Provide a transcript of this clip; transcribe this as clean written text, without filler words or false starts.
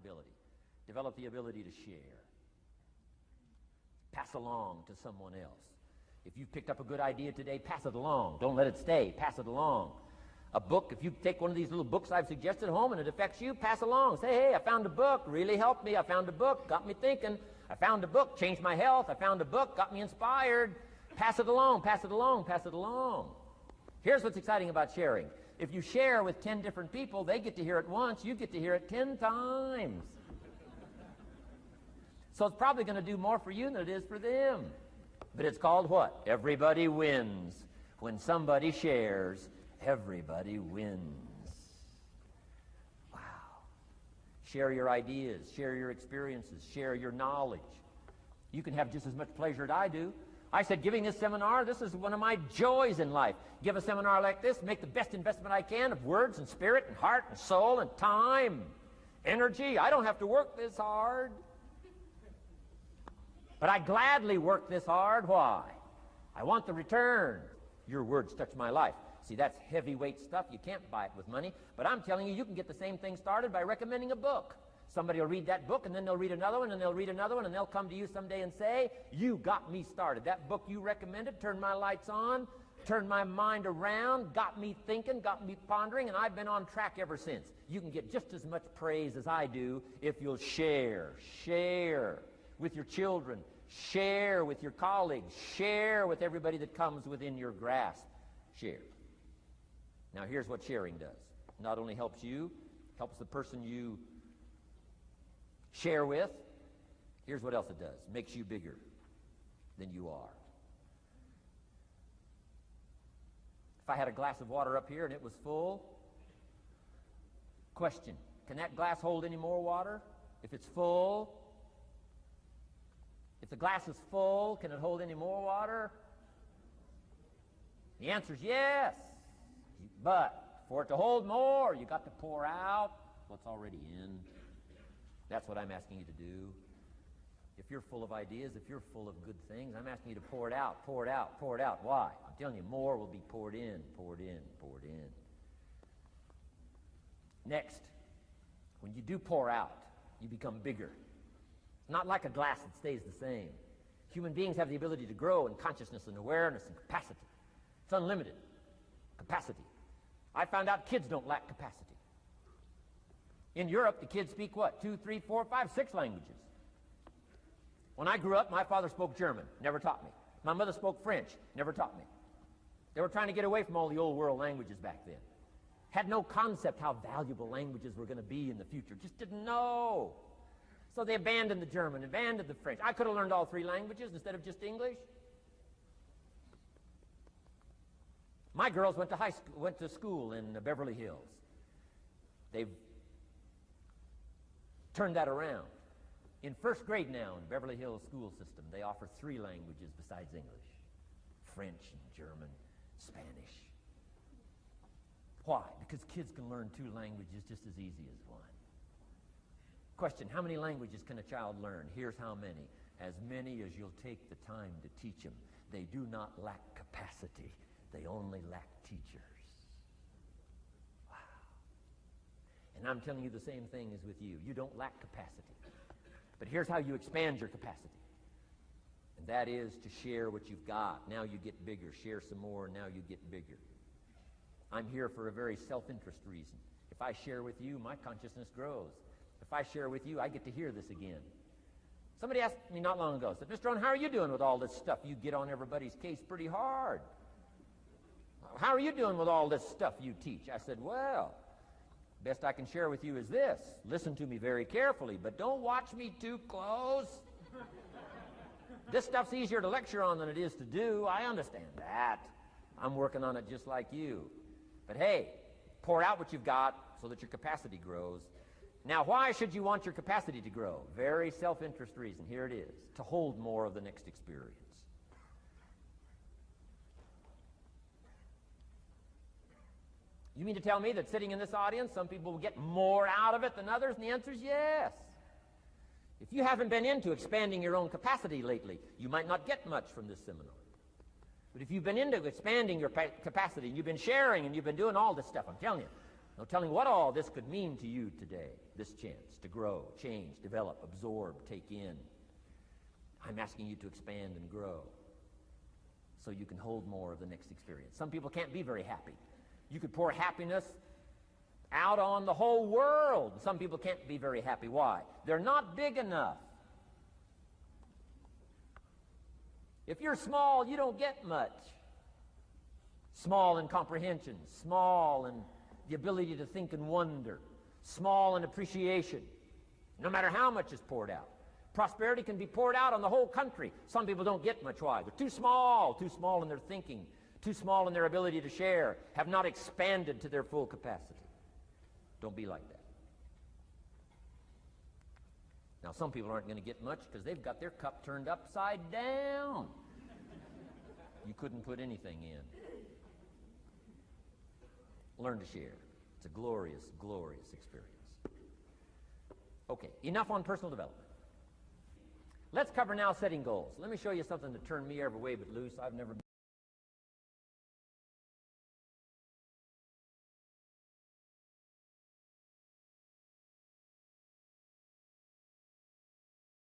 ability. Develop the ability to share. Pass along to someone else. If you've picked up a good idea today, pass it along. Don't let it stay. Pass it along. A book, if you take one of these little books I've suggested home and it affects you, pass along. Say, hey, I found a book, really helped me. I found a book, got me thinking. I found a book, changed my health. I found a book, got me inspired. Pass it along, pass it along, pass it along. Here's what's exciting about sharing. If you share with 10 different people, they get to hear it once, you get to hear it 10 times. So it's probably going to do more for you than it is for them. But it's called what? Everybody wins. When somebody shares, everybody wins. Wow. Share your ideas, share your experiences, share your knowledge. You can have just as much pleasure as I do. I said, giving this seminar, this is one of my joys in life. Give a seminar like this, make the best investment I can of words and spirit and heart and soul and time, energy. I don't have to work this hard. But I gladly work this hard. Why? I want the return. Your words touch my life. See, that's heavyweight stuff. You can't buy it with money. But I'm telling you, you can get the same thing started by recommending a book. Somebody will read that book, and then they'll read another one, and they'll read another one, and they'll come to you someday and say, you got me started. That book you recommended turned my lights on, turned my mind around, got me thinking, got me pondering, and I've been on track ever since. You can get just as much praise as I do if you'll share. Share with your children. Share with your colleagues. Share with everybody that comes within your grasp. Share. Now here's what sharing does. It not only helps you, helps the person you share with. Here's what else it does. It makes you bigger than you are. If I had a glass of water up here and it was full, question, can that glass hold any more water? If it's full, if the glass is full, can it hold any more water? The answer is yes. But for it to hold more, you got to pour out what's already in. That's what I'm asking you to do. If you're full of ideas, if you're full of good things, I'm asking you to pour it out, pour it out, pour it out. Why? I'm telling you, more will be poured in, poured in, poured in. Next, when you do pour out, you become bigger. It's not like a glass that stays the same. Human beings have the ability to grow in consciousness and awareness and capacity. It's unlimited capacity. I found out kids don't lack capacity. In Europe, the kids speak what? 2, 3, 4, 5, 6 languages. When I grew up, my father spoke German, never taught me. My mother spoke French, never taught me. They were trying to get away from all the old world languages back then. Had no concept how valuable languages were going to be in the future. Just didn't know. So they abandoned the German, abandoned the French. I could have learned all 3 languages instead of just English. My girls went to school in Beverly Hills. They've turned that around. In first grade now in Beverly Hills school system, they offer 3 languages besides English. French and German, Spanish. Why? Because kids can learn 2 languages just as easy as one. Question, how many languages can a child learn? Here's how many. As many as you'll take the time to teach them. They do not lack capacity. They only lack teachers. Wow. And I'm telling you the same thing is with you. You don't lack capacity. But here's how you expand your capacity. And that is to share what you've got. Now you get bigger. Share some more, and now you get bigger. I'm here for a very self-interest reason. If I share with you, my consciousness grows. If I share with you, I get to hear this again. Somebody asked me not long ago, said, Mr. Rohn, how are you doing with all this stuff? You get on everybody's case pretty hard. How are you doing with all this stuff you teach? I said, well, best I can share with you is this. Listen to me very carefully, but don't watch me too close. This stuff's easier to lecture on than it is to do. I understand that. I'm working on it just like you. But hey, pour out what you've got so that your capacity grows. Now, why should you want your capacity to grow? Very self-interest reason. Here it is. To hold more of the next experience. You mean to tell me that sitting in this audience, some people will get more out of it than others? And the answer is yes. If you haven't been into expanding your own capacity lately, you might not get much from this seminar. But if you've been into expanding your capacity, and you've been sharing, and you've been doing all this stuff, I'm telling you, No telling what all this could mean to you today, this chance to grow, change, develop, absorb, take in. I'm asking you to expand and grow so you can hold more of the next experience. Some people can't be very happy. You could pour happiness out on the whole world. Some people can't be very happy. Why? They're not big enough. If you're small, you don't get much. Small in comprehension, small in the ability to think and wonder, small in appreciation, no matter how much is poured out. Prosperity can be poured out on the whole country. Some people don't get much. Why? They're too small in their thinking, too small in their ability to share, have not expanded to their full capacity. Don't be like that. Now, some people aren't going to get much because they've got their cup turned upside down. You couldn't put anything in. Learn to share. It's a glorious, glorious experience. Okay, enough on personal development. Let's cover now setting goals. Let me show you something that turned me every way but loose. I've never